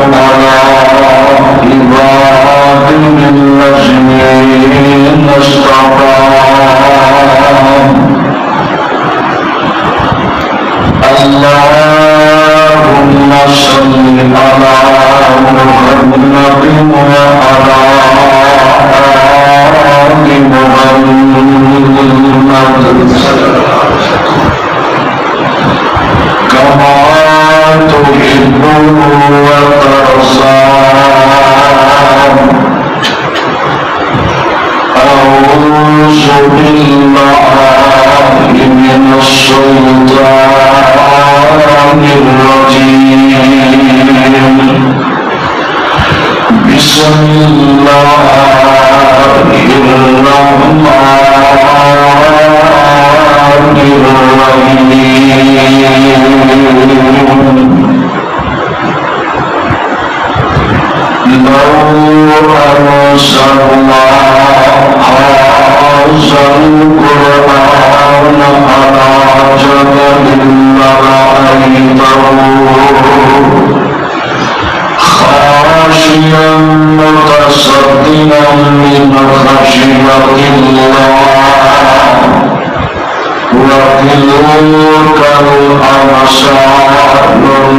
على عباده الذين اصطفى اللهم صل على محمد وعلى آل محمد كما تحب وترضى أعوذ بالله من الشيطان الرجيم بسم الله الرحمن لو أنزلنا هذا القرآن على جبل لرأيته خاشعا متصدعا من خشية الله وتلك الأمثال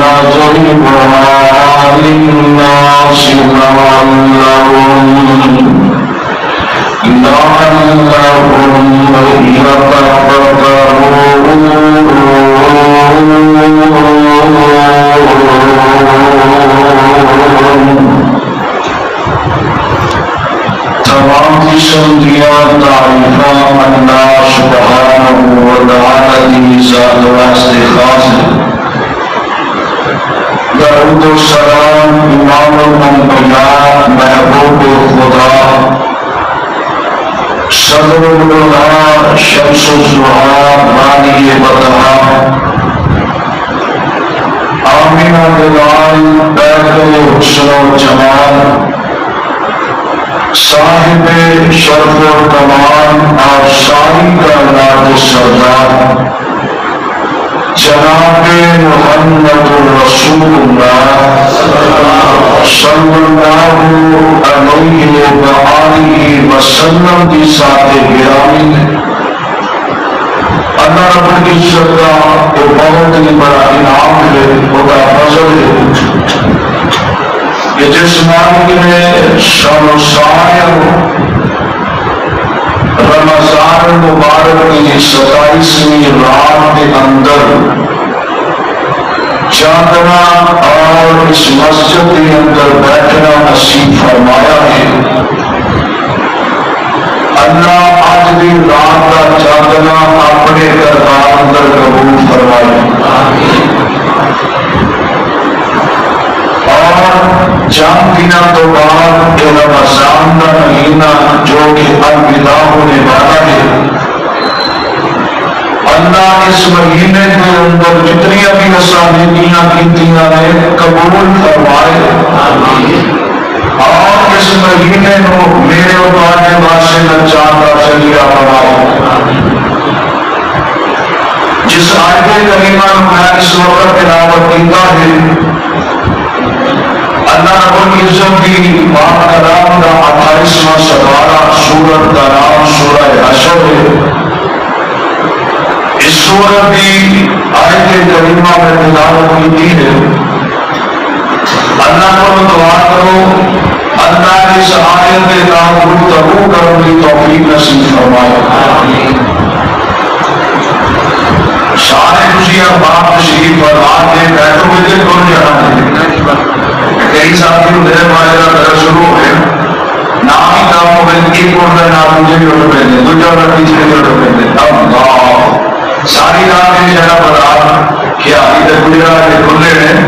نضربها للناس لعلهم تمام سندیاں تعریفاں اللہ سبحانہ وتعالی کی ذات واسطے خاص ہے۔ درود و سلام امام الانبیاء محبوب خدا صدر العلماء شمس الضحیٰ بانی بطحا آمینہ بلال بیدل حسن و جمال صاحب شرف و کمال اور ساری کائنات سردار جناب محمد رسول اللہ صلی اللہ علیہ وآلہ وسلم کی ذات گرامی اللہ رب العزت کا وہ بہت ہی بڑا انعام ہے، خدا فضل ہے کہ جس مالک نے شب و سایہ رمضان مبارک کی 27ویں رات کے اندر چاندنا اور اس مسجد کے اندر بیٹھنا نصیب فرمایا ہے۔ اللہ آج بھی رات کا چاندنا اپنے دربار اندر قبول فرمائے اور چند دنوں تو بعد رمضان کا مہینہ جو کہ الوداع ہونے والا ہے، اللہ اس مہینے کے اندر جتنی بھی نیکیاں کیتیاں نے قبول فرمائے اور اس مہینے کو میرے اور تمہارے واسطے نجات کا ذریعہ بنائے۔ جس آیت کریمہ میں اس وقت تلاوت کیتا ہے، اللہ رب العزت کی پاک کلام کا 28واں سپارہ سورۃ کا نام سورہ حشر ہے۔ اس سورت کی آیت کریمہ میں تلاوت کی ہے۔ اللہ کو دعا کرو اللہ اس آیت کے نام گفتگو کرنے کی توفیق نصیب فرمائے۔ سارے خوشیاں باپ تشریف پر آتے بیٹھو گے کون جانا ہے؟ کئی ساتھی میرے مارے کا درد شروع ہے نام ہی کام ہو گئے ایک پڑھنا نام مجھے بھی اٹھ پہنے دو جانا تیسرے بھی اٹھ پہنے اللہ ساری رات میں جانا بتا کیا ادھر گجرات کے کھلے ہیں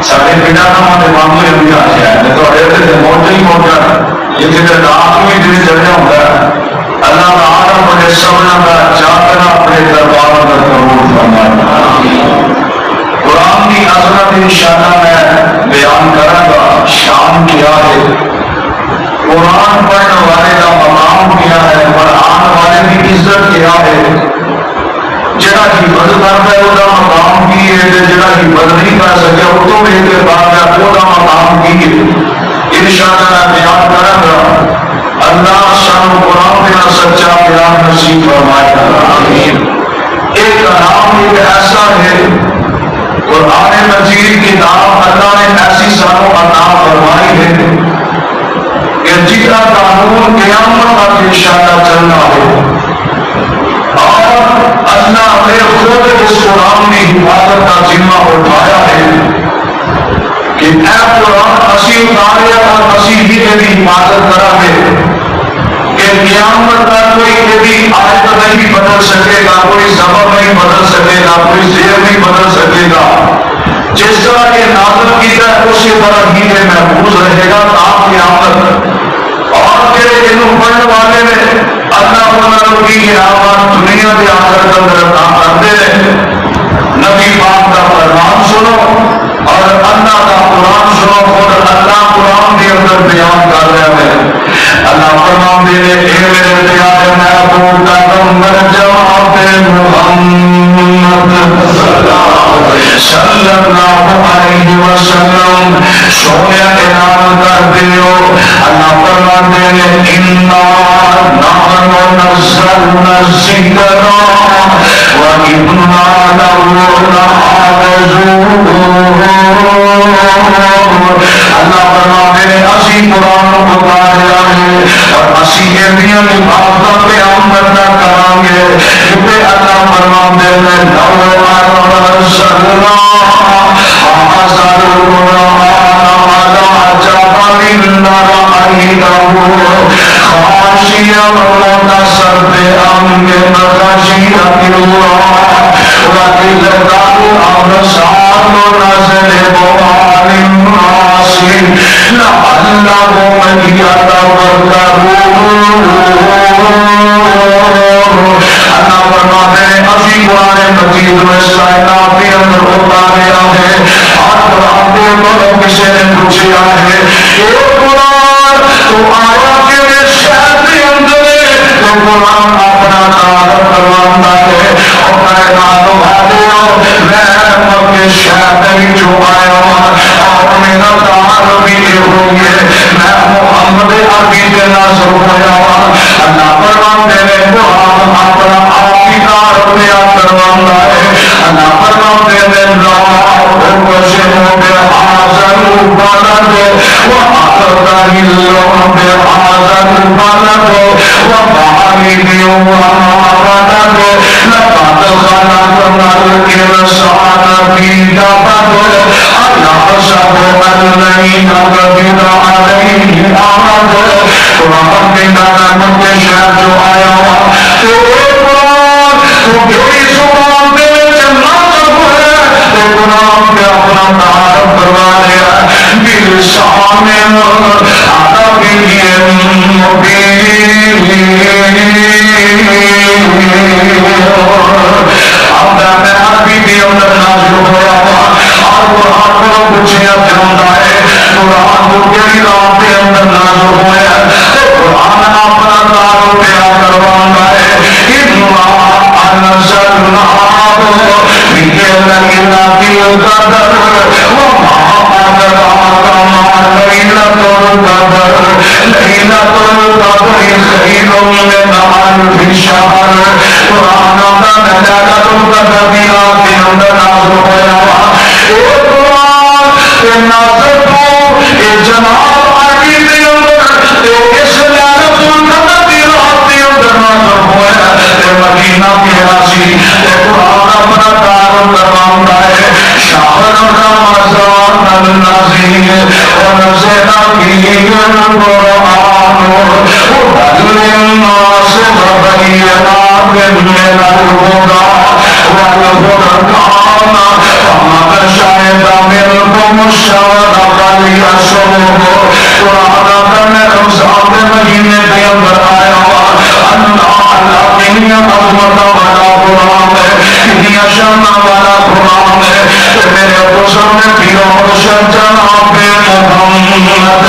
سارے بنا نام نے معاملے بھی آ جائے تو ایسے موجود ہی موجود یہ پھر رات میں دن چڑھنا ہوتا ہے اللہ تعالیٰ اپنے سمنا کا چاہنا اپنے دربار میں قبول فرمائے۔ قرآن کی عظمت انشاءاللہ میں بیان کروں گا، شان کیا ہے، قرآن پڑھنے والے کا مقام کیا ہے، قرآن والے کی عزت کیا ہے، جڑا حفظ کرتا ہے وہ مقام کی ہے، جڑا حفظ نہیں کر سکے وہ تو میرے بعد ہے وہ مقام کی ہے۔ انشاءاللہ بیان کروں گا، اللہ شان قرآن میں سچا بیان نصیب فرمائے آمین۔ ایک کلام ایک ایسا ہے، قرآن مجید کتاب اللہ نے ایسی سانوں عطا فرمائی ہے کہ جس کا قانون قیامت تک انشاءاللہ چلنا ہو، اور اللہ نے خود اس قرآن کی حفاظت کا ذمہ اٹھایا ہے کہ اے قرآن اسی اتارے اور اسی ہی تیری حفاظت کرا ہے کہ قیامت تک کوئی بھی آیت نہیں بدل سکے گا، کوئی سبب نہیں بدل سکے گا، کوئی زیر نہیں بدل سکے گا۔ جس طرح یہ نازل کیتا ہے اسی طرح ہی یہ محفوظ رہے گا تا قیامت۔ اور جڑے انہوں پڑھنے والے نے اللہ انہوں کی آواز دنیا کے آخر کے اندر عطا کرتے ہیں۔ نبی پاک کا فرمان سنو اور اللہ کا قرآن سنو، اور اللہ قرآن کے اندر بیان کر رہے ہیں۔ اللہ فرمان دے اے میرے پیارے محبوب کا نمبر جواب محمد صلی اللہ علیہ وسلم سونے اعلان کر دیو۔ اللہ فرمان دے انا نحن نزلنا الذکر وانا له لحافظون۔ اللہ فرماتے ہیں اسی قرآن کو اتاریا ہے اور اسی ایڈیاں حفاظت پہ ہم کرنا کریں گے، کیونکہ اللہ فرماتے ہیں لو انزلنا هذا القرآن على جبل لرأيته خاشعا متصدعا من خشية الله وتلك الأبصار نضربها للناس لعلهم يتفكرون۔ اللہ فرماتے ہیں اسی قرآن مجید میں کائنات کے اندر اتاریا ہے، اور قرآن کے اندر کسی نے پوچھا ہے کہ قرآن تو آیا کہ شہر کے اندر تو قرآن اپنا تعارف کرواتا ہے اور کائنات والے میں مکے شہر میں جو آیا اور میرا تعارف بھی ہو گیا، میں محمد عربی کے ناظر ہویا۔ اللہ فرماتے ہیں قرآن اپنا آپ ہی تعارف دیا کرواتا ہے۔ اللہ فرماتے ہیں لا اقسم بهذا البلد وأقسم بهذا البلد ووالد وما ولد لقد خلقنا الإنسان في كبد أيحسب أن لن نقدر عليه أحد۔ قرآن کے نام کے شہر جو آیا تو قرآن تو میری زبان پہ نازل ہے، تو قرآن پہ اپنا تعارف کروا لیا بلسان عربی مبین۔ اب میں عربی کے اندر نازل ہوا اور قرآن کو پوچھا جاتا ہے قرآن کو کئی رات کے اندر نازل ہوا تو قرآن اپنا تعارف بیان کرواتا ہے انا انزلناه في ليلة القدر وما أدراك ما ليلة القدر ليلة القدر خير من ألف شهر۔ قرآن کا ليلة القدر بھی رات کے اندر نازل ہوا۔ اے قرآن اے نازل تو اے جناب عربی کے اندر اے اس ليلة القدر بھی رات کے اندر نازل ہوا۔ اے مدینہ کے راضی اے قرآن اپنا تعارف کرواتا ہے شہر رمضان العظیم ونزل فیہ القرآن هدی للناس وبینات من الہدی والفرقان فمن شہد منکم الشہر فلیصمہ۔ قرآن کا رمضان کے مہینے کے اندر آیا اللہ کی عظمت والا قرآن ہے، اتنی شان والا قرآن ہے کہ میرے بزرگ پیروشن جناب محمد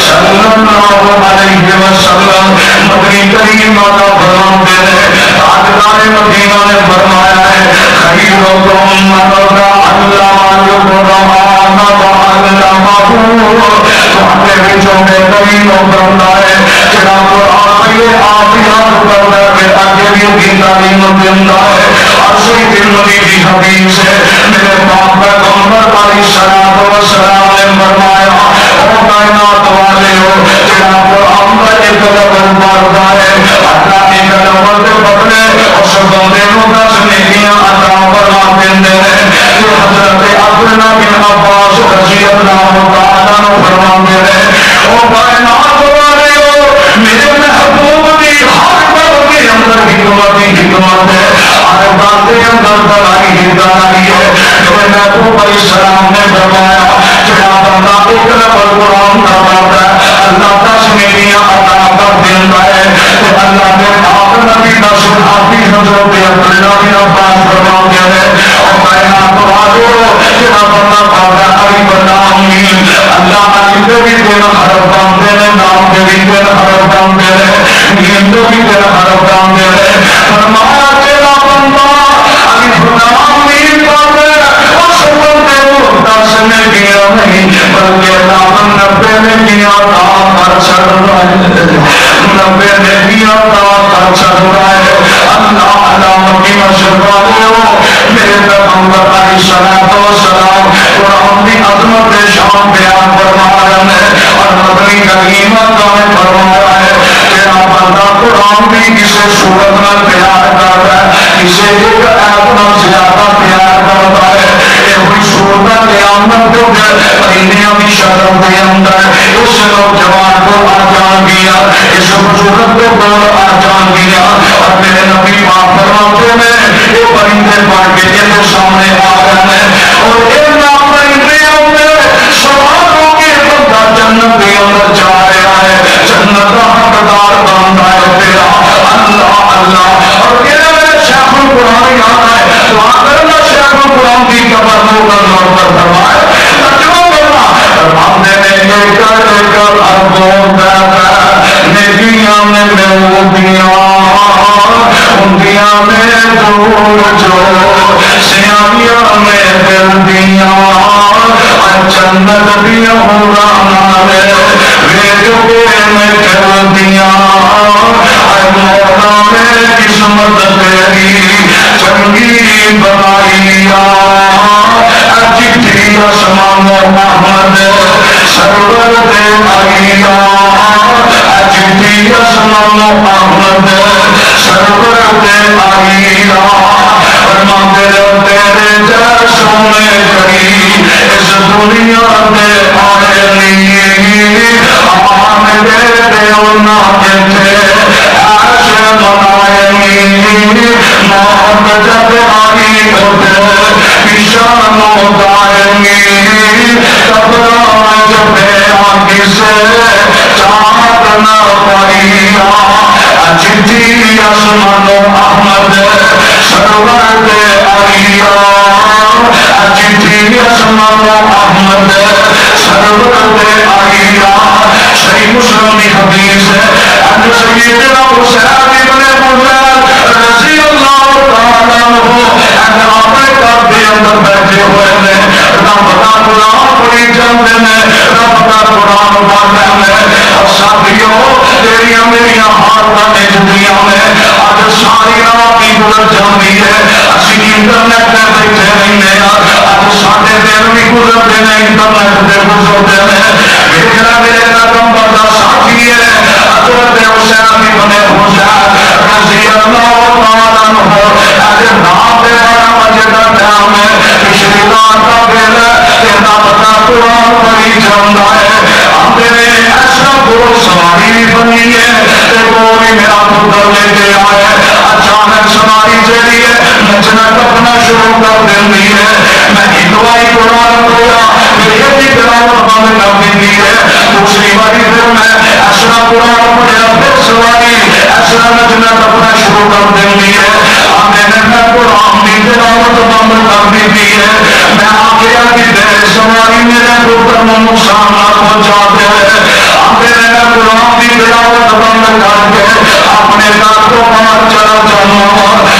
صلی اللہ علیہ وسلم مدنی کریم کا فرمان دے رہے سرکار مدینہ نے فرمایا ہے خیرکم من تعلم القرآن وعلمہ، تمہارے بچوں میں کئی لوگ بنتا ہے جڑا قرآن یہ آپ یاد کرتا ہے کہ آگے بھی کی تعلیم دیتا ہے. اور صحیح ترمذی کی حدیث ہے میرے پاک پیغمبر علیہ الصلوۃ والسلام نے فرمایا او کائنات والے ہو جڑا قرآن کا ایک لفظ پڑھتا ہے اللہ ایک لفظ کے بدلے اس بندے کو 10 نیکیاں عطا فرما دیتے ہیں. یہ حضرت عبداللہ بن عباس رضی اللہ تعالیٰ عنہ فرماتے ہیں او کائنات والے ہو میرے محبوب کی ہر پل کے اندر حکمت ہے، ہر بات کے اندر دلائی ہے. میرے محبوب علیہ السلام نے فرمایا جڑا بندہ ایک لفظ قرآن کا پڑھتا ہے اللہ 10 نیکیاں عطا کر دیتا ہے. تو اللہ نے آپ نبی کا صحابی حضرت عبداللہ بن عباس فرماتے ہیں اور کائنات والے ہو جڑا بندہ پڑھتا ہے الف لام میم، اللہ علی کے بھی 3 حرف باندھتے ہیں، نام کے بھی 3 حرف باندھتے ہیں، میم کے بھی 3 حرف باندھتے ہیں. فرمایا جڑا بندہ الف لام میم پڑھتا ہے اس بندے کو 10 نیکیاں نہیں بلکہ اللہ 90 نیکیاں عطا کر سکتا ہے، 90 نیکیاں عطا کر سکتا ہے. اللہ علامہ کی مشہور والے ہو میرے پیغمبر علیہ الصلوۃ والسلام قرآن کی عظمت شان بیان فرما رہے ہیں اور مدنی کلمات میں فرمایا ہے تیرا بندہ قرآن بھی کسی صورت میں پیار کرتا ہے، کسی ایک آیت میں زیادہ پیار کرتا ہے. یہ کوئی صورت قیامت کو مہینے کی شکل کے اندر اس نوجوان کو آ جان گیا، اس بزرگ کو آ جان گیا اور میرے نبی پاک فرماتے ہیں یہ پرندے بڑھ کے یہ سامنے آ رہے ہیں اور یہ نام پرندوں میں سوار ہو کے بندہ جنت کے اندر جا رہا ہے، جنت کا حقدار بنتا ہے تیرا اللہ اللہ. اور میرے شیخ القرآن یاد ہے دعا کرنا شیخ القرآن کی قبر کو نور پر فرمائے ترجمہ کرنا فرماتے ہیں کہ کر اربوں پیدا نیکیاں میں ملتیاں اندیاں میں دور جو سیاہیاں میں دلدیاں جنت دیا ہورانا میں ویجو کے میں کردیاں مولا میں قسمت تیری چنگی بنائیا چٹھی آسمان محمد سرور دے آئیا چٹھی آسمان محمد سرور دے آئیا فرماتے تیرے جیسوں میں کئی اس دنیا میں آئے نہیں آن دے دیونا جتے ایسے منائے نہیں موت جب آئی ہوتے پیشانوں دائیں تب رائے جب آگی سے چاہت نہ پائیا چٹھی آسمان احمد سرور دے آئیا چٹھی آسمان احمد سرور دے آئیا. صحیح مسلم کی حدیث ہے ان سیدنا حسین ابن حسین رضی اللہ تعالیٰ عنہ ان اپنے گھر کے اندر بیٹھے ہوئے ہیں رب کا قرآن پڑھی جاتے ہیں رب کا قرآن پڑھ رہے ہیں. اور ساتھیوں تیریاں میریاں ہاتھاں نجدیاں میں آج ساری رات کی گزر جاتی ہے اسی انٹرنیٹ پہ بیٹھے رہنے آج ساڑھے دن بھی گزرتے ہیں انٹرنیٹ پہ گزرتے ہیں. میرے قدم بردہ ساتھی ہے حضرت حسین ابن حسین رضی اللہ تعالیٰ عنہ آج رات 12 بجے کا ٹائم ہے پچھلی رات کا ویلا تیرا پتا قرآن پڑھی جاتا ہے. میرے ایسا گھوڑ سواری بھی بنی ہے گھوڑی میرا پتر لے کے آئے اچانک سواری چلی ہے نچنا ٹپنا شروع کر دینی ہے. میں ایک قرآن پڑھا میرے بھی تلاوت بند کر دی ہے. دوسری باری پھر میں ایسا قرآن پڑھا پھر سواری ایسا نچنا ٹپنا شروع کر دینی ہے. میں قرآن کی تلاوت بند کر دی ہے. میں آگے آگے سواری میرے پتر کو نقصان نہ پہنچا دے. میرے قرآن کی تلاوت بند کر کے اپنے گھر کو باہر چلا جاؤں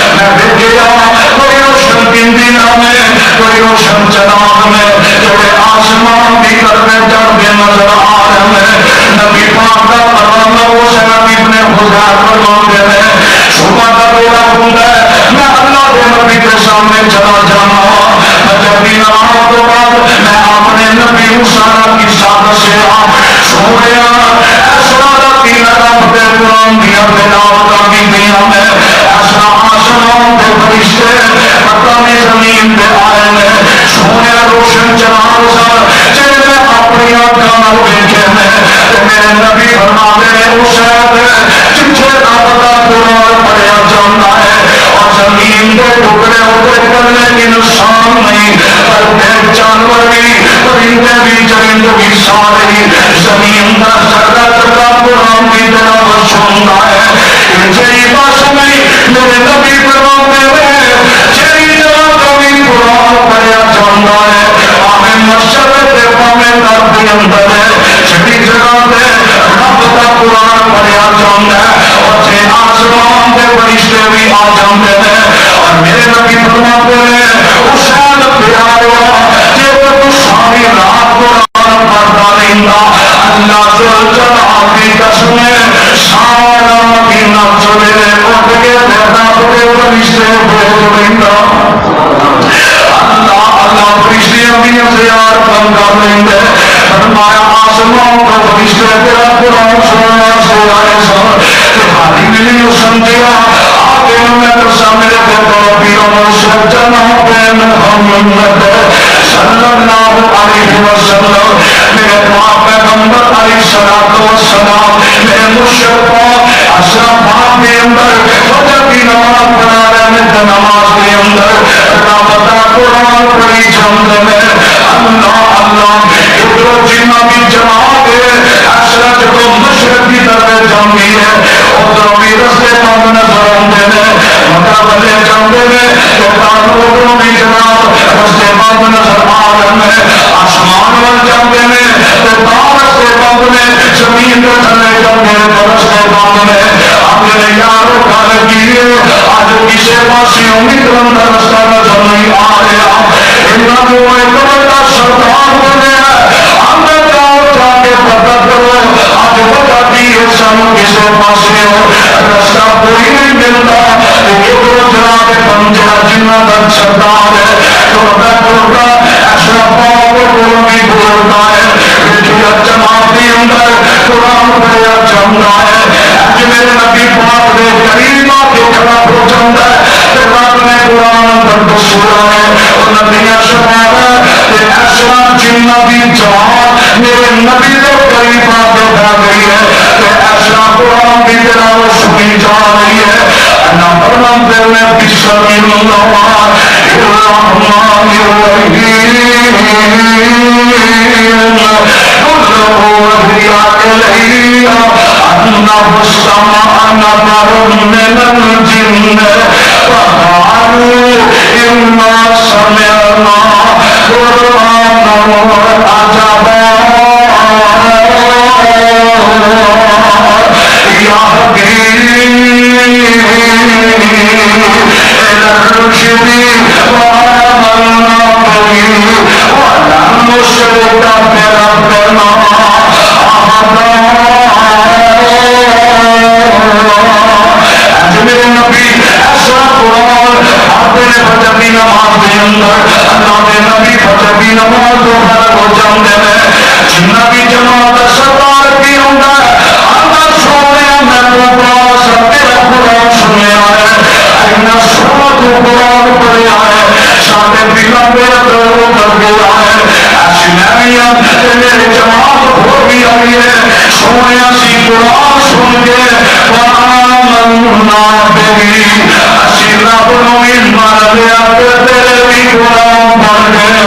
روشن چراغ میں جڑے آسمان کی طرف چڑھتے نظر آ رہے ہیں نبی پاک کا فرمان وہ شراب ابن حذیفہ فرماتے ہیں صبح کا بیڑا ہوتا ہے میں اللہ کے نبی کے سامنے چلا جانا میں جب بھی نماز کے بعد میں اپنے نبی موسیٰ کی ساتھ سے سویا ایسا تین رب دے قرآن دیا تلاوت کی دیا میں ایسا آسمان دے فرشتے پتہ نہیں زمین پہ آئے میں سونے روشن چراغ سر جن میں اپنی آنکھاں دیکھے میں میرے نبی فرماتے ہیں حسین جتھے رب دا قرآن پڑھیا جاتا ہے اور زمین کے ٹکڑے ہوتے کرنے کی نشان نہیں پر جانور بھی پرندے بھی چرند بھی سارے زمین کا ذرہ ذرہ قرآن کی تلاوت سنتا ہے جی بات نہیں میرے نبی فرماتے ہیں جی جگہ کبھی قرآن پڑھیا جاتا ہے ہمیں مسجد کے پاویں در کے اندر ہے جڑی جگہ پہ رب کا قرآن پڑھیا جاتا ہے اور جی آسمان کے فرشتے بھی آ جاتے ہیں اور میرے نبی فرماتے ہیں حسین پیارا جی تو ساری رات قرآن پڑھتا رہتا اللہ جلال کی قسم سارا مدینہ سویرے اٹھ کے رب کے فرشتے بھیج رہتا اللہ فرشتے بھی اختیار بندہ رہتے فرمایا آسمان کا فرشتے تیرا قرآن سننا سے آئے سن کہ حالی ملی سمجھیا آگے میں ترسا میرے کو پیروں سجن بین محمد صلی اللہ علیہ وسلم میرے پاک پیغمبر علیہ السلام میرے مشرفہ اشرف کے اندر فجر کی نماز پڑھا رہے ہیں نماز کے اندر رب کا قرآن پڑھی جاندے میں اللہ ادھر جنہ بھی جماعت ہے اشرف کو مشرق کی طرف جاندی ہے ادھر بھی رستے بند نظر آتے ہیں مقابلے جاندے میں تو ادھر بھی جناب رستے بند نظر آ رہے ہیں آسمان وال جاندے میں تو رستے بند میں زمین کے تھلے جاندے تو رستے بند میں اپنے یاروں کا لگیے آج کسی پاسی امید رند رستہ نظر نہیں آ رہا انہاں کو ایک بڑا سردار بنے ہیں ہم نے جاؤ جا کے پتہ کرو آج بتا دیئے سانو کسی پاسی رستہ کوئی نہیں ملتا ایک دو جناب بنجا جنہ در سردار ہے تو بہتر ایسا پاک کو بھی بولتا ہے لیکن جماعت کے اندر قرآن پڑھیا جاتا ہے اج میرے نبی پاک نے قریب آ کے کھڑا ہو جاتا ہے کہ رب نے قرآن پر دسیا ہے اور نبیاں شفاعت ہے ایسا جنہ بھی جان میرے نبی کو قریب آ کے کھڑا گئی ہے کہ ایسا قرآن بھی تلاوت سنی جا رہی ہے نمبر میں بسم اللہ الرحمن الرحیم قل اوحی الی انہ استمع نفر من الجن فقالوا انا سمعنا قرآنا عجبا یہدی الرشد وآمنا به ولن نشرك بربنا أحدا میرے نبی ایسا قرآن اپنے فجر کی نماز کے اندر اللہ کے نبی فجر کی نماز دوپہر ہو جاندے میں جنہ بھی جماعت سردار کی اندر اندر سونے میں تو پاس تیرا قرآن سنے آئے اینا سونا تو قرآن پڑھے آئے ساتھے بلا میرا درو کر گیا ہے ایسی نمیاں میرے جماعت ہو بھی آئی ہے سونے سی قرآن سن کے وآمنا بہی اسی رب نو ایمان لیا کہ تیرے بھی قرآن پڑھ گئے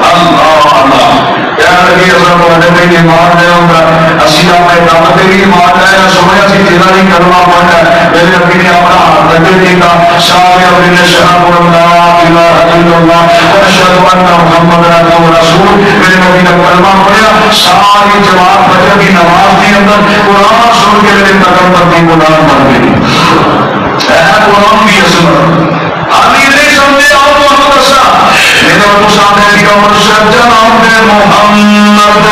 اللہ اللہ کہنے لگی اصلا بڑے میں ایمان لیا ہوں اسی آپ دعوت بھی ایمان لیا سونے سی تیرا نہیں کرنا پڑھا میرے نبی نے اپنا ہاتھ لگے دیتا سارے اپنے شراب اللہ الہ الا اللہ اشہد ان محمد رسول میرے نبی نے کلمہ پڑھا ساری جماعت فجر کی نماز کے اندر قرآن سن کے میرے قدم پر بھی قرآن پڑھ گئی قرآن کی عظمت علی نہیں سمجھے اور محمد محمد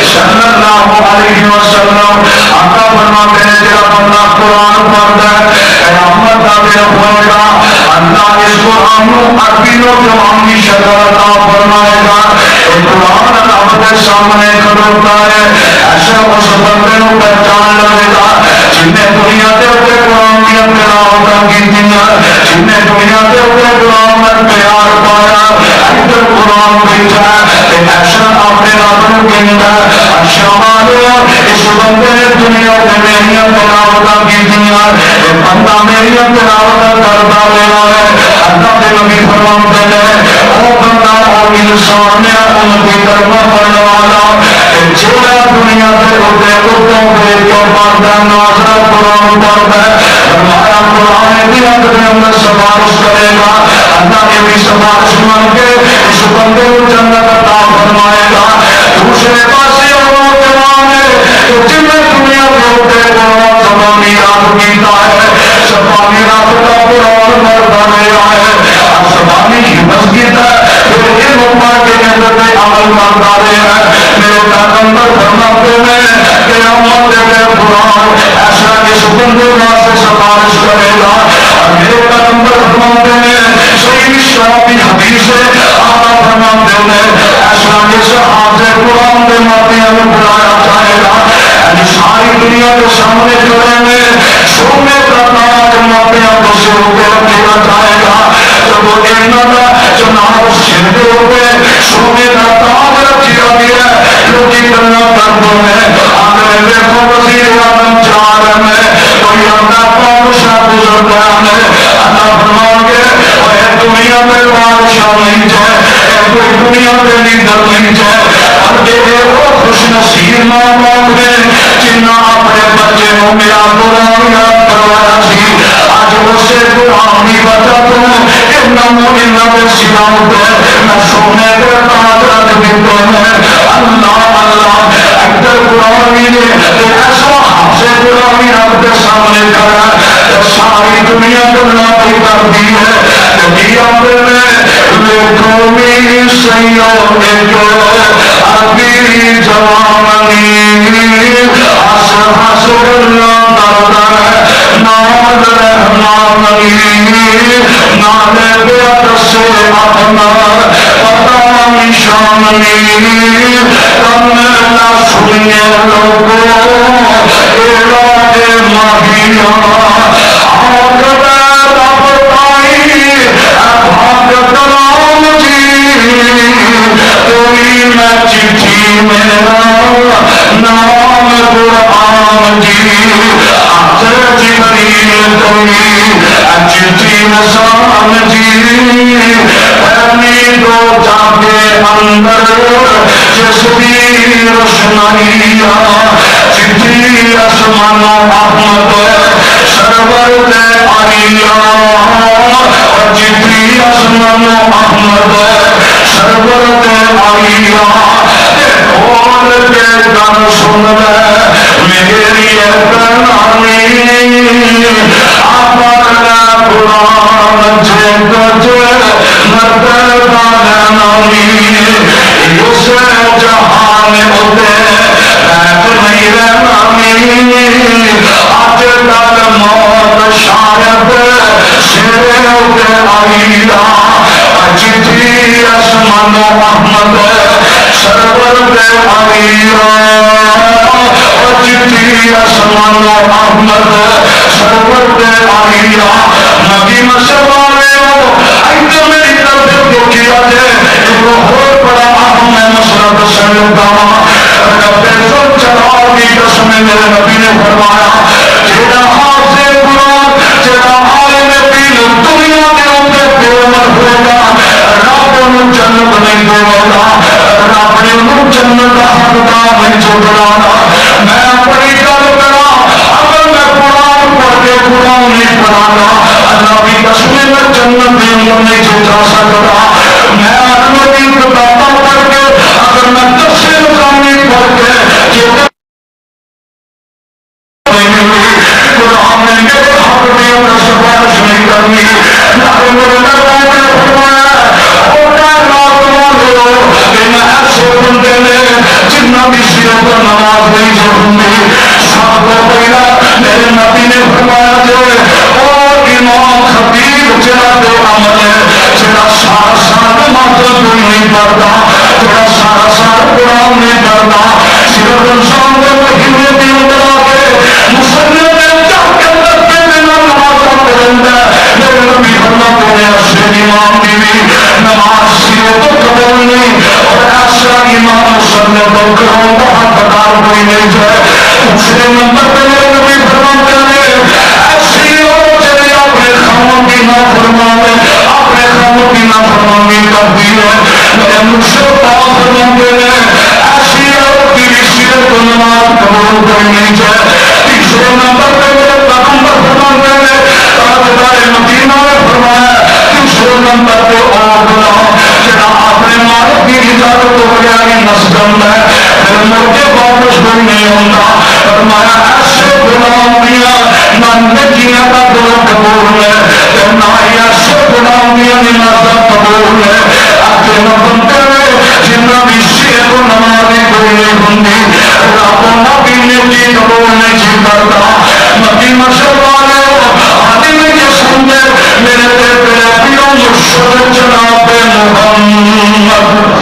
صلی اللہ علیہ وسلم آقا فرماتے ہیں تیرا بندہ قرآن پڑھتا ہے قیامت کا دن ہوئے گا اللہ اس قرآن عربی و جوان کی شکل عطا فرمائے گا قرآن رب کے سامنے کھڑوتا ہے ایسے اس بندے کو پہچان لگے گا جن نے دنیا کے اوپر قرآن کی تلاوت کی جن نے دنیا کے اوپر قرآن میں پیار پایا ادھر قرآن بیٹھا ایسا اپنے رب کو کہتا ہے اس بندے نے دنیا میں میری تلاوت کی بندہ میری تلاوت کرتا رہا ہے اللہ کے نبی فرماتے ہیں وہ بندہ اور انسان نے ان کی کلمہ پڑھنے والا جڑا دنیا کے ہوتے اردوں کے جو پڑھتا نازرہ قرآن پڑھتا ہے فرمایا قرآن بھی اپنے اندر سفارش کرے گا اللہ نے بھی سفارش مان کے اس بندے کو جنت عطا فرمائے گا دوسرے پاسے اور جوان ہے جن نے دنیا کے ہوتے قرآن زبانی یاد کیتا ہے زبانی رات کا قرآن پڑھتا رہا ہے زبانی کی مسجد ہے پھر یہ امت کے اندر میں عمل کرتا رہا ہے میرے پیغمبر فرماتے ہیں کہ امت کے قرآن ایسا اس بندے واسطے سفارش کرے گا اور میرے پیغمبر فرماتے ہیں صحیح شرابی حدیث ہے آقا فرماتے ہیں ایسا اس حاضر قرآن کے ماتیاں میں بلایا جائے گا یعنی ساری دنیا کے سامنے کھڑے میں سونے کا تاج ماتیاں کو سر کے رکھا جائے گا جب وہ انہوں جناب سر کے اوپر سونے کا تاج رکھا گیا لوگ کرنا کرتے ہیں آگے دیکھو وزیر اعظم جا رہے ہیں کوئی اپنا بادشاہ گزر گیا ہے اللہ فرمان کے دنیا میں بادشاہ نہیں جائے کوئی دنیا میں لیڈر نہیں جائے بلکہ وہ خوش نصیب ماں باپ ہے جنہاں اپنے بچے کو میرا قرآن یاد کروایا سی آج اسے قرآن کی وجہ تو انہوں سکھاؤں میں سونے کے تاج رکھ دیتے ہیں اللہ اللہ اکبر قرآن نے ایسا حافظ قرآن رب کے سامنے کھڑا ہے ساری دنیا کو نافی کر دی ہے قومی سیوں جو ابھی جوانی ہس ہس گلوں کرتا ہے نام رحمانی نام بیعت سے اپنا پتا نشانی تم نہ سنیے لوگوں اے ماہیاں آگ بیدا بتائی بھاگ کلام جی کوئی میں چٹھی میرا نام قرآن جی آج جبریل کوئی چٹھی نسان جی پہنی دو جاگے اندر جس بھی روشنائیاں چٹھی اسمان احمد سرور دے آئیاں چٹھی اسمان احمد سرور دے آئیاں بول کے گن سن لے میری پرانی اپر قرآن جگ مدد نامی اس جہان ہوتے بیٹھ نہیں رہنامی آج تک موت شاید سر ہوتے آئیلا چٹھی اسمان احمد سرور دے آئیلا چٹھی اسمان احمد سرور دے آئیلا نبی مسلمانے ہو ایک میری طرف جو کیا جائے ایک بہت بڑا اہم مسئلہ تسلیم کرنا رب عزت جلال کی قسم میرے نبی نے فرمایا جیڑا حافظ قرآن جیڑا عالم دین دنیا کے اوپر پیغمبر ہوگا رب انہوں جنت نہیں دے گا رب نے انہوں جنت کا حقدار نہیں چھوڑانا میں بڑی گل کرا اگر میں قرآن پڑھ کے قرآن نہیں پڑھانا اللہ کی قسم میں جنت میں انہوں نہیں چھوڑا سکتا میں انہوں کی کتاباں پڑھ کے اگر میں تفسیر نظامی پڑھ کے قرآن نے میرے حق میں انہیں سفارش نہیں کرنی میرے نبی نے فرمایا او کائنات والو کہ میں ایسے انسان قرآن نہیں پڑھتا صرف انسان کے مہینے کے اندر آ کے مسلم میں جا کے اندر پہ بنا نماز پڑھتا ہے میرے نبی فرماتے ہیں ایسے امام کی بھی نماز سیرے تو قبول نہیں اور ایسا امام مسلم تو کروں بہت بکار کوئی نہیں جائے دوسرے نمبر پہ میرے نبی فرماتے ہیں ایسی لوگ چلے اپنے خاموں کی نافرمانی اپنے خاموں کی نافرمانی کرتی ہے میرے مجھ سے پاک فرماتے ہیں ایسی لوگ کی رشیت کو نماز قبول کوئی نہیں جائے تیسرے نمبر پہ میرے پیغمبر فرماتے ہیں تاجدار مدینہ نے فرمایا تیسرے نمبر پہ اور بنا جنا اپنے مالک کی اجازت ہو گیا کہ نسجم ہے پھر مجھے واپس کوئی نہیں ہوتا فرمایا ایسے غلام دیا نہ نجیاں کا دل قبول ہے نہ ایسے غلام دیا نماز قبول ہے اگے نہ بنتے جنہ بھی شیر کو نمازی کوئی نہیں بنتی رابطوں نہ بھی نیکی قبول نہیں جی کرتا نبی مشہور والے آدھی میں یہ سمجھے میرے پیرے پیوں مرشد جناب محمد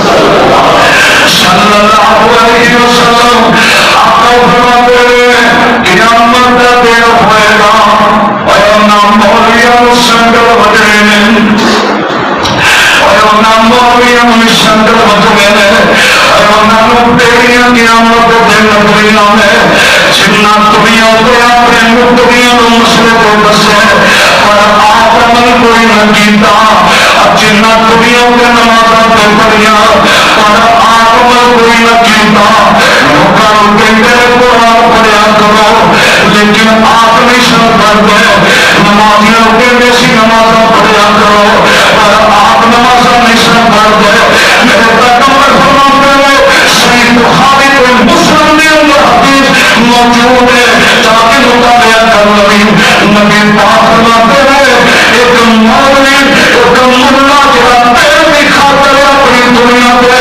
صلی اللہ علیہ وسلم آپ کو فرماتے ہیں قیامت کا دن ہوئے گا اور نام مولیاں سنگل بجے اور نام مولیاں سنگل بجے اور نام پیڑیاں قیامت کے دن دنیا میں جنہ دنیا کو اپنے مدعیوں کو مسئلے کو دسے پر آپ عمل کوئی نہ کیتا جنہ دنیا کے نمازوں پہ پڑھیا پر آپ عمل کوئی نہ کیتا لوگوں کے میرے قرآن پڑھیا کرو لیکن آپ نہیں سن پڑھتے نمازیوں کے ویسی نمازوں پڑھیا کرو پر آپ نمازوں نہیں سن پڑھتے میرے پیغمبر فرماتے ہیں صحیح بخاری کو مسلم کے اندر حدیث موجود ہے تاکہ مطالعہ کر لیں نبی پاک فرماتے ہیں ایک مولوی ایک ملا جڑا پیر بھی کھاتا ہے اپنی دنیا پہ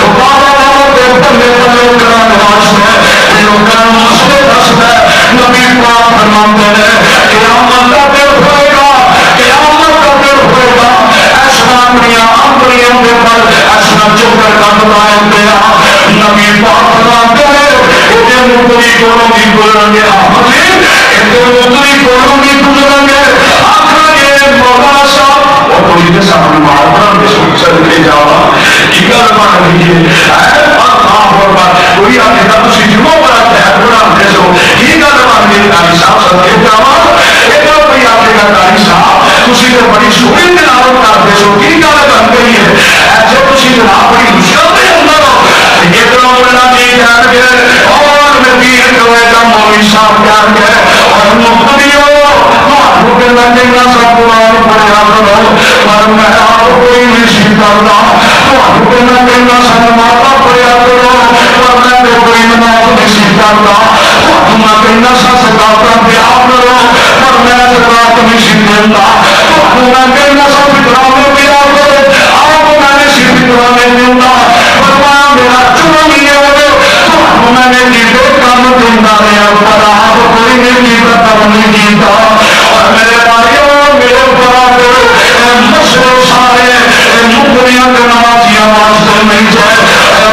بابا بابا کے بلے بلے کرنے واسطے لوگوں مسئلے دستا ہے نبی پاک فرماتے ہیں قیامت کا دن ہوئے گا قیامت کا دن ہوئے گا ایسا اپنیاں کے پر ایسا چکر کا بتایا گیا نبی پاک فرماتے ہیں یہ مدری کونوں کی گزریں گے یہ مدری کونوں کی گزریں گے آخر یہ مولانا صاحب اور کوئی کے سامنے مارنا میں سوچ چلے جاؤ کی گل بن رہی ہے کوئی آگے کا تھی جمعہ بڑا تحت بنا دے سو کی گل بن گئی کاری صاحب سب کے جاؤ ایک کوئی آگے کا کاری صاحب تھی تو بڑی سوئی تلاوت کرتے سو کی گل بن گئی ہے ایسے تھی جناب بڑی مشکل کے اندر ہو ایک مولانا جی جان گئے اور نبی کوئے کا مولوی صاحب جان گئے اور مقتدیوں تو کے لگے نہ سب قرآن پڑھا کرو پر میں آپ کوئی نہیں سیکھتا تو کے لگے نہ سب ماتا پڑھا کرو پر میں کوئی نماز نہیں سیکھتا تو میں کہنا سا سکاتا بیاہ کرو پر میں سکاتا نہیں سیکھتا تو میں کہنا سا فکرامے بیاہ کرو آپ میں نے صرف فکرامے دیتا فرمایا میرا چنانی ہے تو میں نے جیتے کام دیتا رہا پر آپ کوئی نہیں جیتا کام نہیں جیتا اور میرے بھائیوں میرے برادر مسئلے سارے مقریاں کے نمازیاں واسطے نہیں جائے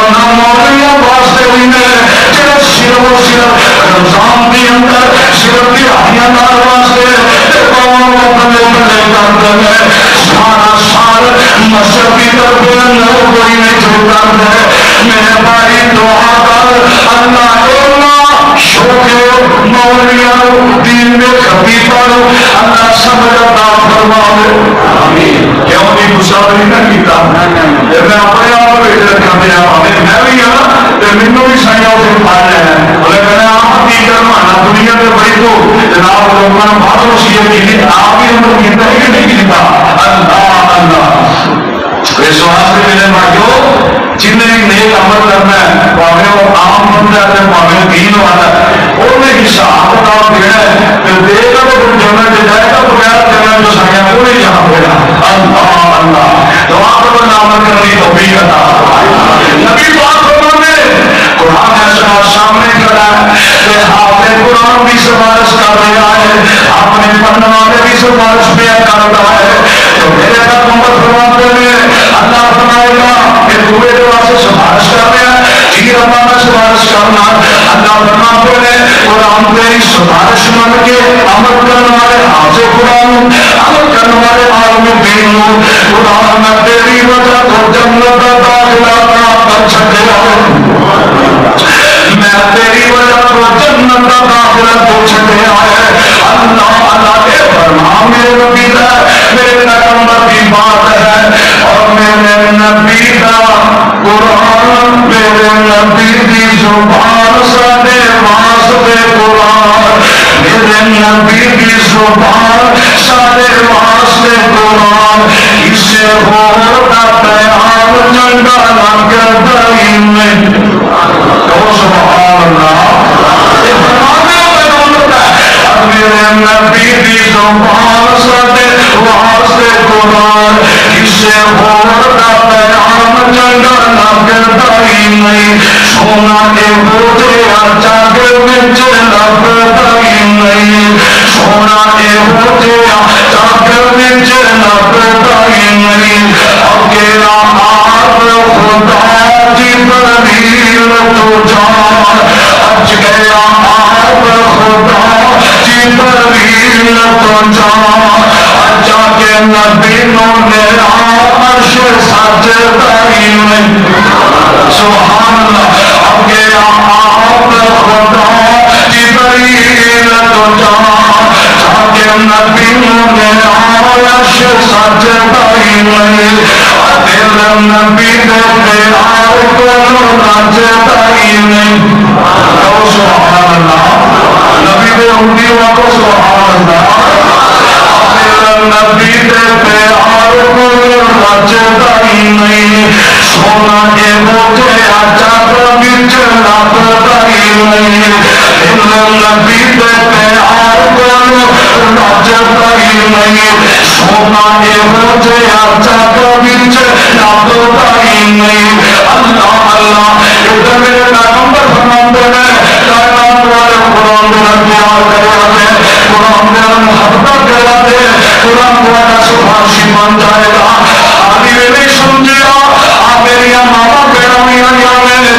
نہ مولیاں واسطے بھی نہیں جب صرف و صرف رمضان کے اندر صرف دیہاتیاں دار واسطے قوم کو بلے بلے کرتے ہیں سارا سال مسجد کی طرف کوئی نہیں چھوڑتا ہے میرے بھائی دعا کر اللہ شوق مولیاں دین میں خبیب اللہ سمجھ عطا فرمائے آمین کیوں نہیں مسافری نہ کیتا میں اپنے آپ کو رکھا میں بھی ہاں مینوں بھی سائیں سے پڑھنا ہے بولے میں آپ کی کروانا دنیا میں بڑی تو جناب لوگوں نے بہت وصیت کی آپ ہی ہم کیتا ہے کہ نہیں کیتا اللہ اللہ اس واسطے میرے بھائیو جن نے نیک عمل کرنا ہے پاوے وہ عام بندہ ہے پاوے دین والا ہے وہ نے حساب کتاب دینا ہے پھر دے گا تو جنت جائے گا بغیر جنت جو سایہ کو نہیں جہاں ہوگا اللہ اللہ دعا کرو عمل کرنے کی توفیق عطا نبی پاک فرماتے قرآن ایسا سامنے کھڑا ہے کہ حافظ قرآن بھی سفارش کر رہا ہے اپنے پڑھنے والے بھی سفارش پہ کر رہا ہے تو میرے پیغمبر فرماتے ہیں اللہ فرمائے گا کہ تو میرے واسطے سفارش کر رہے ہیں جی اللہ میں سفارش کرنا اللہ فرماتے ہیں قرآن تیری سفارش مان کے عمل کرنے والے حافظ قرآن عمل کرنے والے عالم دین قرآن میں تیری وجہ تو جنت کا داخلہ کر سکے میں تیری وجہ تو جنت کا داخلہ ہو سکے اللہ اللہ کے فرمان میرے نبی کا میرے پیغمبر کی بات ہے اور میرے نبی کا قرآن میرے نبی کی زبان ساڈے واسطے قرآن میرے نبی کی زبان ساڈے واسطے قرآن اسے ہوتا پیام چنگا لگتا ہی نہیں تو سبحان اللہ میرے نبی کی زبان ساڈے واسطے قرآن اسے ہوتا پیام چنگا لگتا ہی نہیں سونا کے بوجھیا جگ وچ لبتا ہی نہیں سونا کے بوجھیا جگ وچ لبتا ہی نہیں اکیلا آپ خدا جبریل تو جان اج گیا آپ خدا جبریل تو جان اجا کے نبی نو میرا عرش سجدہ ہی نہیں سبحان اللہ اب گیا آپ خدا جبریل تو جان جا کے نبی نو میرا عرش سجدہ ہی نہیں دل نبی دے پیار کو نچتا ہی نہیں سبحان اللہ نبی دے امتی کو سبحان اللہ نبی دے پیار کو نچتا ہی نہیں سونا کے بوجھے جگ وچ لبتا ہی نہیں نبی دے پیار کو نچتا ہی نہیں سونا کے بوجھے جگ وچ لبتا ہی نہیں اللہ اللہ ادھر میرے پیغمبر فرماتے ہیں کائنات والے قرآن دے نال پیار کرے قرآن دے نال محبت کرے قرآن تہاڈا سفارشی بن جائے گا آدھی نہیں سمجھیا آ میری ماما بہنوں بھی آئی نے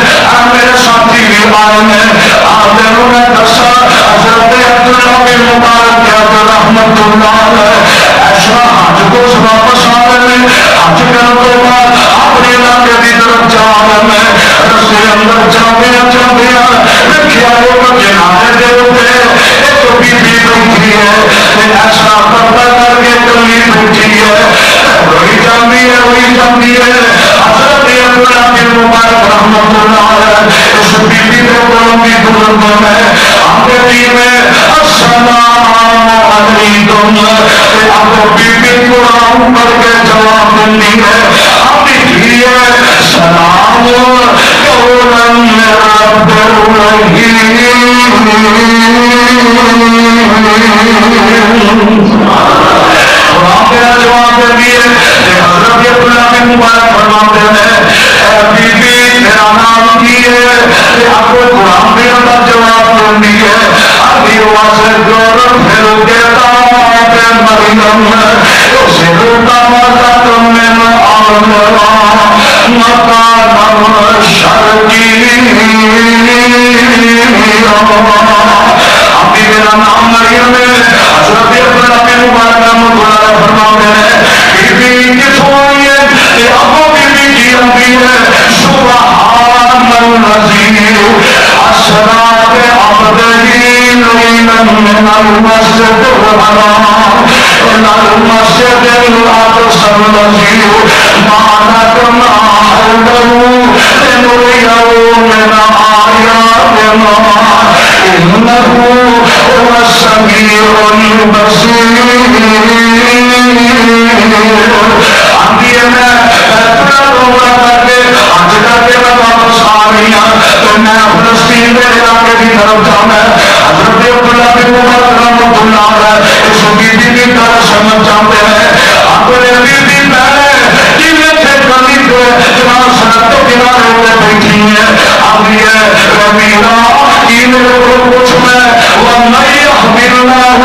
میرے ساتھی بھی آئے ہیں آدھے میں دسا حضرت عبداللہ بن مبارک رحمت اللہ علیہ ایسا حج کو واپس آ رہے ہیں حج کرنے کے بعد اپنے علاقے کی طرف جا رہے ہیں رستے اندر جانے دیکھا وہ جنازے دے ہوتے ایک بی بیٹھی ہے ایسا پردہ کر کے کلی بیٹھی ہے روئی جاتی ہے حضرت عبداللہ بن مبارک رحمت اللہ علیہ اس بی بی کے قلم کی بزرگوں میں آگے دین میں السلام علیکم اب بی بی قرآن پڑھ کے جواب دینی ہے اپنی دھی ہے سلام قولا من رب الرحیم قرآن کا جواب دے دیے حضرت عبداللہ بن مبارک فرماتے ہیں اے بی بی میرا نام کی ہے آپ کو قرآن بھی اندر جواب دینی ہے ابھی واسے گورن پھر کہتا مریم اسے روتا ماتا تم میں آمرا مکان شرکی ابھی میرا نام مریم ہے حضرت عبداللہ بن مبارک مبارک فرماتے ہیں بی بی کتوں آئی ہے کہ ابو بی بی کی انبی ہے سبحان العظیم اسرا بعبده ليلا من المسجد الحرام الى المسجد الاقصى الذي باركنا حوله لنريه من آياتنا انه هو السميع البصير واپس آ رہی ہوں تو میں فلسطین کے علاقے کی طرف جانا حضرت عبداللہ بن مبارک رحمۃ اللہ علیہ اس بی بی کی طرح سمجھ جاتے ہیں اپنے بی بی پہلے جن سے گلی کو جناب سڑک کے کنارے پہ بیٹھی ہیں اب یہ ربینا کی میرے کو کچھ میں وہ نہیں احمل اللہ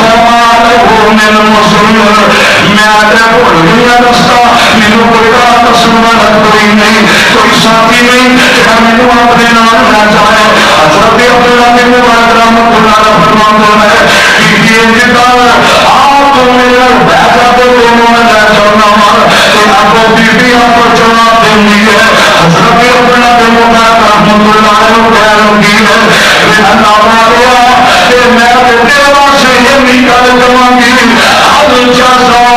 وما له من مسلم میں آتے بھول گیا رستہ مینو کوئی رات دسن والا کوئی نہیں کوئی ساتھی نہیں جہاں مینو اپنے نام نہ جائے حضرت عبداللہ بن مبارک رحمۃ اللہ علیہ فرماتے ہیں کہ یہ گل آپ تو میرا بیٹھا تو دونوں میں لے جانا کہ آپ بی بی آپ کو جواب دینی ہے حضرت عبداللہ بن مبارک رحمۃ اللہ علیہ کہہ لگی ہے کہ اللہ والیا کہ میں تیرا سے یہ نکال جاؤں گی الجزاء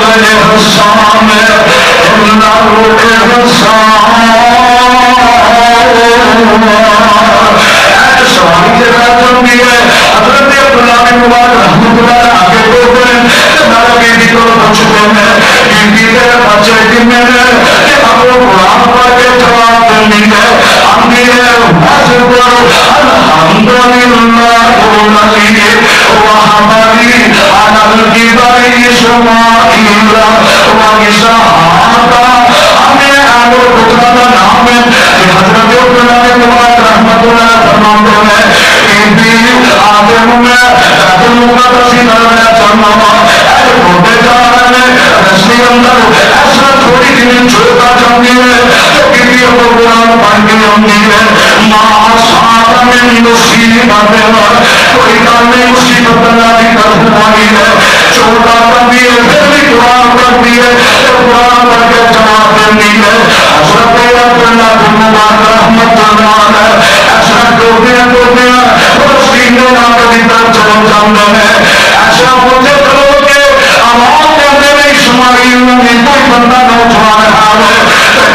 الاحسان الا الاحسان سوال کے بعد بھی ہے حضرت عبداللہ بن مبارک رحمۃ اللہ آگے بولتے ہیں کہ میرا بیٹی کو پوچھتے ہیں بیٹی تیرے بچے کتنے ہیں کہ اب وہ قرآن پڑھ کے جواب دینی ہے ہم بھی ہے ویسے پڑھو الحمدللہ الذی وہبلی علی الکبر اسماعیل واسحاق ہمیں آگے پترا کا نام ہے کہ حضرت عبداللہ بن مبارک رحمۃ اللہ فرماتے ہیں کہ بھی آگے میں بیت المقدس کی طرف میں چلنا ایسے ڈھونڈے جا رہے ہیں رسمی اندر ایسا تھوڑی دن چھوڑتا جاتی ہے تو کسی کو قرآن پڑھ کے آتی ہے ماں ساتھ میں مصیبت کوئی گل نہیں مصیبت اللہ کی طرف آئی ہے چھوٹا کرتی ہے پھر بھی قرآن پڑھتی ہے تو قرآن پڑھ کے جواب دیتی ہے حضرت عبداللہ بن مبارک رحمۃ اللہ علیہ ایسا ڈوبیا سینے کی طرف چل جاتے ہیں ایسا ہوتے چلو کہ آواز کرتے ہیں اسماعیل میں کوئی بندہ نوجوان ہے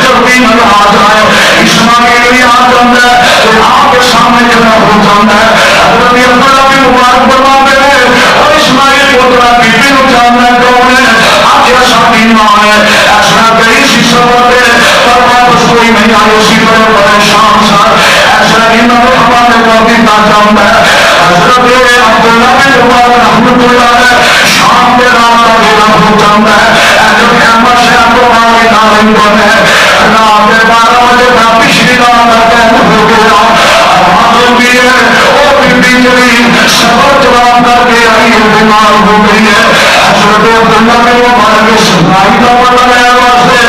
جلدی میں آ جائے اسماعیل بھی آ جاتا ہے تو آپ کے سامنے کھڑا ہو جاتا ہے حضرت عبداللہ بن مبارک فرماتے ہیں اور اسماعیل کو ترا بیٹی کو جاننا کون ہے آج ایسا بیمار ہے ایسا کئی سی سبب ہے پر واپس کوئی نہیں آئی اسی پر پریشان سا ایسا انہوں نے ہمارے کو دیتا جانتا ہے حضرت عبداللہ بن مبارک رحمۃ اللہ علیہ شام کے رات کا ویلا ہو جاتا ہے جب خیمہ شہر کو آگے نارن بنے رات کے 12 بجے کا پچھلی رات کا قید ہو گیا آواز بھی ہے وہ بیٹی جلی سفر جواب کر کے آئی ہے بیمار ہو گئی ہے حضرت عبداللہ بن مبارک سنائی کا پتہ لے واسطے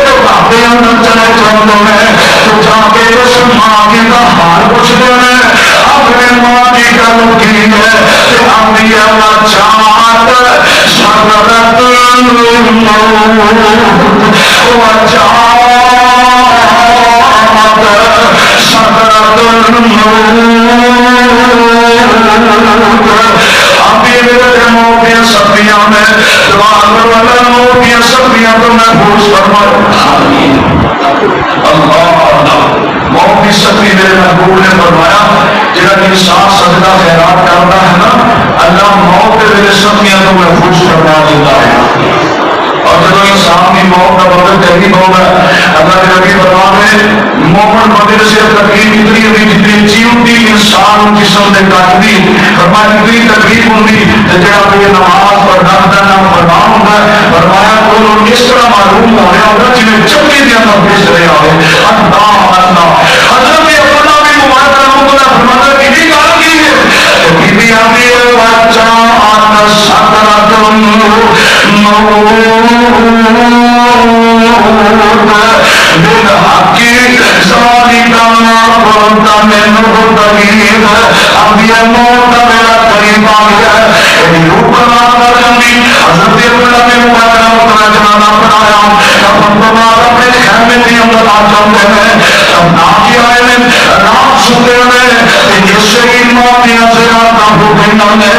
تو بابے اندر چلے جاتے ہیں تو جا کے اس ماں کی کا حال پوچھتے ہیں اپنے ماں کی گل کی ہے کہ امی اللہ چاہت سکرت الموت وجاہت سکرت الموت ابھی میرے موت کی سختیاں میں دعا کروانا موت کی سختیاں تو محفوظ فرمائے اللہ موت کی سختی میرے محبوب نے فرمایا جہاں انسان سجدہ خیرات کرتا ہے نا اللہ موت کے میرے سختیاں تو محفوظ فرما دیتا ہے اور جب انسان کی موت کا وقت قریب ہوگا اللہ کے نبی فرماتے مومن بندے سے تکلیف اتنی ہوئی جتنی چیوٹی انسان جسم نے کاٹتی فرمایا اتنی تکلیف ہوگی جہاں پہ نماز پڑھنا نہ فرمان ہوتا ہے فرمایا تو اس طرح معلوم ہو رہا ہوگا جنہیں چکی دیا نہ بھیج رہے ہوئے اللہ اللہ حضرت عبداللہ بن مبارک رحمۃ اللہ فرماتا ہے کہ گل کی ہے تو بیوی آتی ہے بچہ آنا سکرات الموت بالحق ذالک ما كنت منه تحيد اب یہ موت کا میرا قریب آ گیا ہے یہ روح بنا کر جنگی حضرت عبداللہ بن مبارک رحمۃ اللہ جنازہ پڑھایا جب ہم بعد اپنے خیمے کے اندر آ جاتے ہیں تب ناکی آئے ہیں رات سوتے ہیں جس سے ایمان دیا سے آتا ہو گئی ہے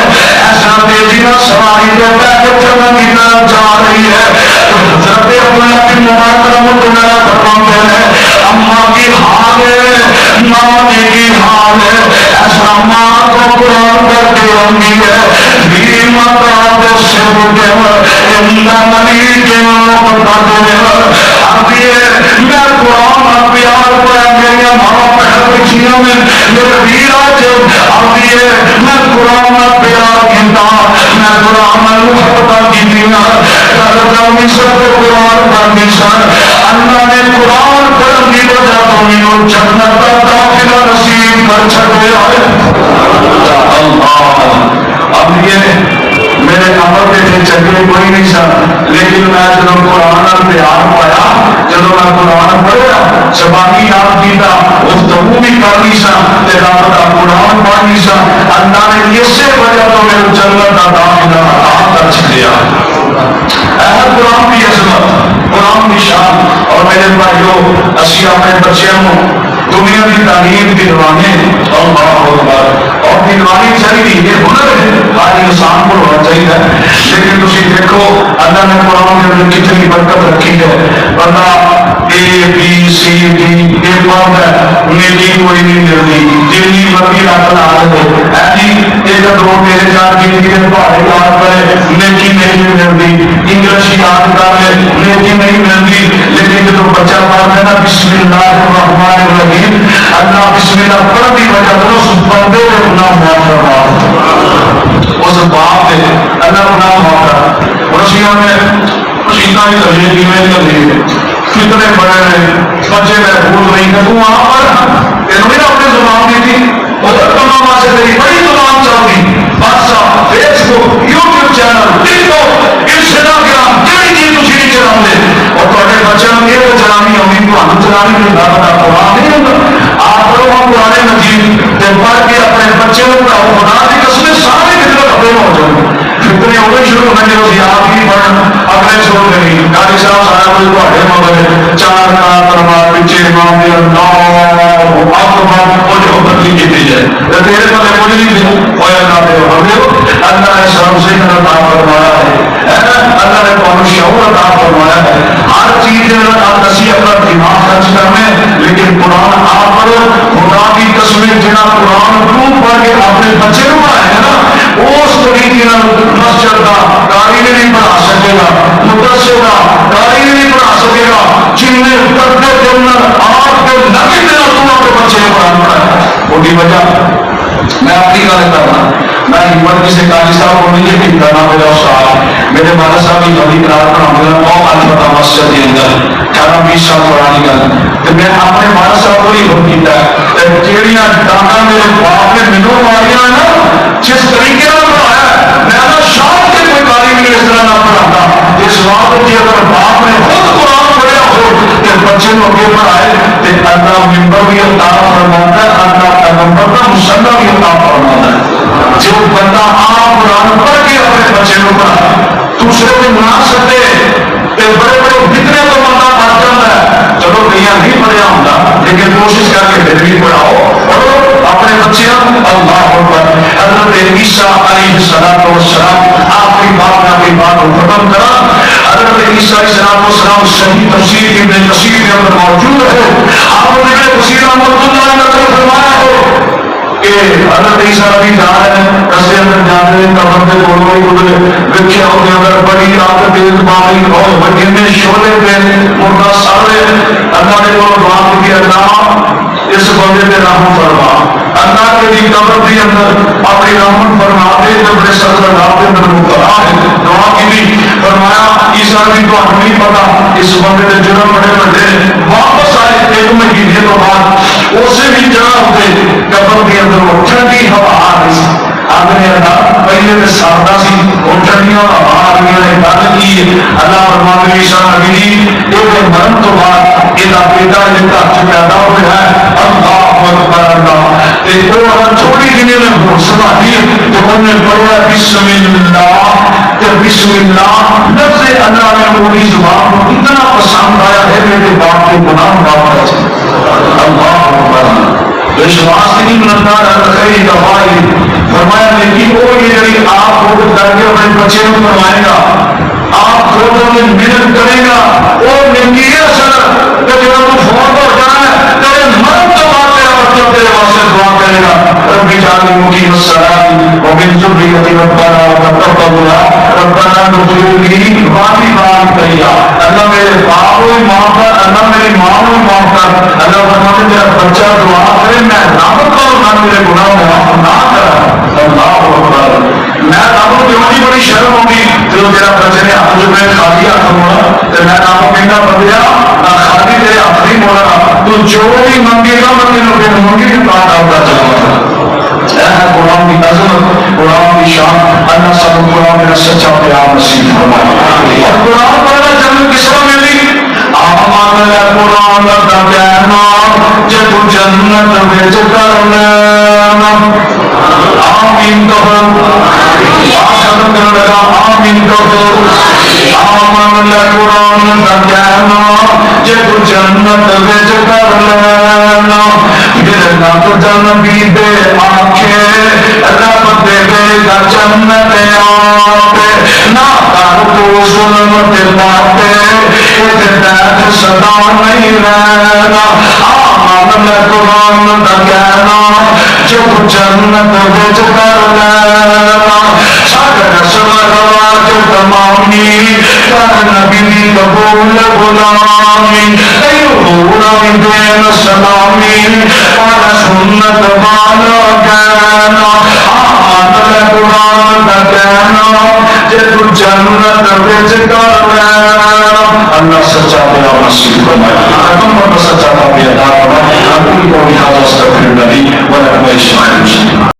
ایسا تیزی نہ سواری دے بیٹھ جنگ کی طرف جا رہی ہے تو حضرت عبداللہ بن مبارک رحمۃ اللہ فرماتے ہیں اماں کی حال ہے نانے کی حال ہے ایسا ماں کو قرآن کر کے آنی ہے بھی مطاب سے ہوتے ہیں اندہ ملی کے مطاب دے اب یہ میں قرآن پیار پڑھا میرے ماں پہر بچیوں میں میرے ویر آج اب یہ میں قرآن پیار کیتا میں قرآن محبت کی دیا کرتا مصر کو قرآن پر مصر اللہ نے قرآن پر کی وجہ تو میں جنت کا داخلہ نصیب کر چھڑے آئے اللہ اب یہ میرے عمر کے چنگے کوئی نہیں سن، لیکن میں جب قرآن پیار پایا، جب میں قرآن پڑھیا، زبانی یاد کیتا، گفتگو بھی کرنی سا، رب کا قرآن پڑھنی سا، اللہ نے اسی وجہ تو میرے جنت کا داخلہ عطا کر چھڑیا۔ قرآن کی عظمت، قرآن کی شان، اور میرے بھائیو اسی اپنے بچوں دنیا کی تعلیم دلوانے، اللہ اکبر، اور دلوانی چاہیے، یہ ہنر ہے ہر انسان کو ہونا چاہیے، لیکن تھی دیکھو اللہ نے قرآن کے اندر کتنی برکت رکھی ہے، بندہ اے بی سی ڈی یہ پڑھ ہے، نیکی کوئی نہیں ملتی، جتنی مرضی رکھ لا دے جی، ایک دو میرے جان کی پہاڑے یاد کرے نیکی نہیں ملتی، انگلش یاد کر لے نیکی نہیں ملتی، لیکن جب بچہ پڑھ ہے نا بسم اللہ الرحمن الرحیم، اللہ بسم اللہ پڑھ کی وجہ سے اس بندے کو گناہ معاف فرما، اس باپ نے اللہ گناہ معاف کرا۔ رسیوں میں اتنا ہی تبلیغ میں کتنے بڑے رہے بچے محفوظ نہیں تھے، تو وہاں پر تیرے اپنے زبان دی تھی ادھر تمام سے تیری بڑی زبان چلتی، واٹسپ، فیس بک، یوٹیوب چینل، ٹک ٹاک، انسٹاگرام، کئی چیز تھی نہیں چلاتے، اور تھوڑے بچوں نے یہ چلانی امی کو چلانی نہیں پتا قرآن نہیں ہوتا، آپ لوگ ہم قرآن مجید پڑھ کے اپنے بچے کو پڑھاؤ، خدا کی قسمیں سارے فطرے ختم ہو جائیں، فطرے ہونے شروع ہونے جو آپ ہی پڑھن اگلے چھوڑ دیں، قاری صاحب سارا کوئی پڑھے مگر چار کا ترمار پیچھے امام دے اللہ اکبر وہ جو بدلی کی جائے تیرے پتہ کوئی نہیں دے ہویا نہ دے اللہ نے سب سے عطا فرمایا ہے، اللہ نے تو شعور عطا فرمایا ہے، ہر چیز آپ نسی اپنا دماغ خرچ کرنے، لیکن قرآن آپ خدا کی قسمیں جنا قرآن کو پڑھ کے اپنے بچے کو پڑھائے نا، اس طریقے مسجد کا قاری نہیں پڑھا سکے گا، مدرسے کا قاری نہیں پڑھا سکے گا، جن نے کرتے دن آپ کے نبی دن تو اپنے بچے کو قرآن پڑھایا۔ ان کی وجہ میں اپنی گل کر رہا، میں ہمت کسی قاری صاحب کو نہیں بھی کرنا، میرا استاد میرے والد صاحب کی بڑی قرار پر ہمیں بہت البتہ مسجد کے اندر 18-20 سال پرانی گل، تو میں اپنے والد صاحب کو ہی حکم کیتا ہے جہاں ڈانٹا میرے باپ نے مینوں ماریاں نا جس طریقے سے پڑھایا میں شاید کہ کوئی قاری بھی اس طرح نہ پڑھاتا، اس بات کی اگر باپ نے خود قرآن پڑھیا ہو کہ بچے کو اگے پڑھائے تو اللہ ممبر بھی عطا فرماتا ہے، اللہ پیغمبر کا مصلی بھی عطا فرماتا ہے، جو بندہ آپ قرآن پڑھ کے اپنے بچے کو پڑھائے دوسرے کو منا سکتے بڑے بڑے فتنے تو بندہ پڑھ جاتا ہے، چلو کہیں نہیں پڑھیا ہوتا لیکن کوشش کر کے پھر بھی پڑھاؤ، پڑھو اپنے بچے اللہ اکبر۔ حضرت عیسیٰ علیہ السلام آخری بات میں اپنی بات کو ختم کرا، حضرت عیسیٰ علیہ السلام صحیح تفسیر ابن کثیر کے اندر موجود ہے، آپ نے ابن کثیر رحمۃ اللہ علیہ فرمایا ہو کہ حضرت عیسیٰ نبی جا رہے ہیں رستے اندر جاتے ہیں قبر کے دونوں ہی گزرے ویکھیا ہوتے اندر بڑی آگ تیز باری اور بڑے میں شعلے پہ مردہ سارے اللہ نے وہ دعا کی اللہ اس بندے پہ رحم فرما، اللہ کے دی قبر کے اندر اپنی رحمت فرما دے، جب بڑے صدر اللہ کے اندر مبتلا ہے دعا کی بھی فرمایا عیسیٰ نبی کو ہمیں نہیں پتا اس بندے کے جرم بڑے بڑے واپس آئے ایک مہینے کے بعد اسے بھی جگہ ہوتے قبر کے اندر وہ ٹھنڈی ہوا آ رہی سی، آدمی اللہ پہلے تو سادہ سی وہ ٹھنڈیاں ہوا آ رہی نے گل کی اللہ فرماتے عیسیٰ نبی جی یہ مرن تو بعد یہ بیٹا یہ گھر چ پیدا ہوا ہے اللہ اکبر اللہ تے وہ اگر تھوڑی جنہیں نے ہو سنبھالی تو انہیں پڑھا بسم اللہ تے بسم اللہ لفظ اللہ نے پوری زبان کو اتنا پسند آیا ہے میرے باپ کے گناہ معاف کر اللہ اکبر۔ وشواس نہیں بنتا خیر دوائی فرمایا لیکن وہ یہ جڑی آپ کو کر کے اپنے بچے کو فرمائے گا آپ خود میں محنت کرے گا اور نیکی اثر کہ جب تو فوت ہو جانا ہے تیرے مرد تو بعد تیرا بچہ تیرے واسطے دعا کرے گا رب اجعلنی مقیم الصلاۃ ومن ذریتی ربنا وتقبل ربنا تغفر واقعی بات کہیا اللہ میرے باپ کو بھی معاف کر، اللہ میری ماں کو بھی معاف کر، اللہ فرماتے میرا بچہ دعا کرے میں رحمت کروں نہ میرے گناہ معاف نہ کر اللہ اکبر۔ میں رب کو کیوں بڑی شرم ہوگی جب میرا بچے نے ہاتھ میں خالی ہاتھ ہونا تو میں رب کو کہنا بندیا نہ خالی تیرے ہاتھ نہیں موڑا تو جو بھی منگے گا میں تینوں کے منگے بھی بات آپ کا چلا قرآن کی عظمت، قرآن کی شان، اللہ سب قرآن میرا سچا پیار نصیب فرمائے. اور قرآن پڑھنا جنت کس طرح ملی؟ آمان قرآن کا کہنا جب جنت بچ کر لینا. آمین تو لگا آمین تو آمان قرآن کا کہنا جب جنت بچ کر لینا. گرنا تو جنبی دے آنکھیں رب دے دے گا جنت آپ نہ کر تو ظلم دلاتے اتداد صدا نہیں رہنا. آمان قرآن کا کہنا جب جنت بچ کر لینا. ساگر سمرواج تمامی کر نبی قبول غلامی غلامی دین سلامی اور سنت والا کہنا. آمان قرآن کا کہنا جب جنت بچ کر لینا. اللہ سچا پیار نصیب فرمائے. ہم سچا پیار فرمائے. ہم کو بھی حاضر استغفر اللہ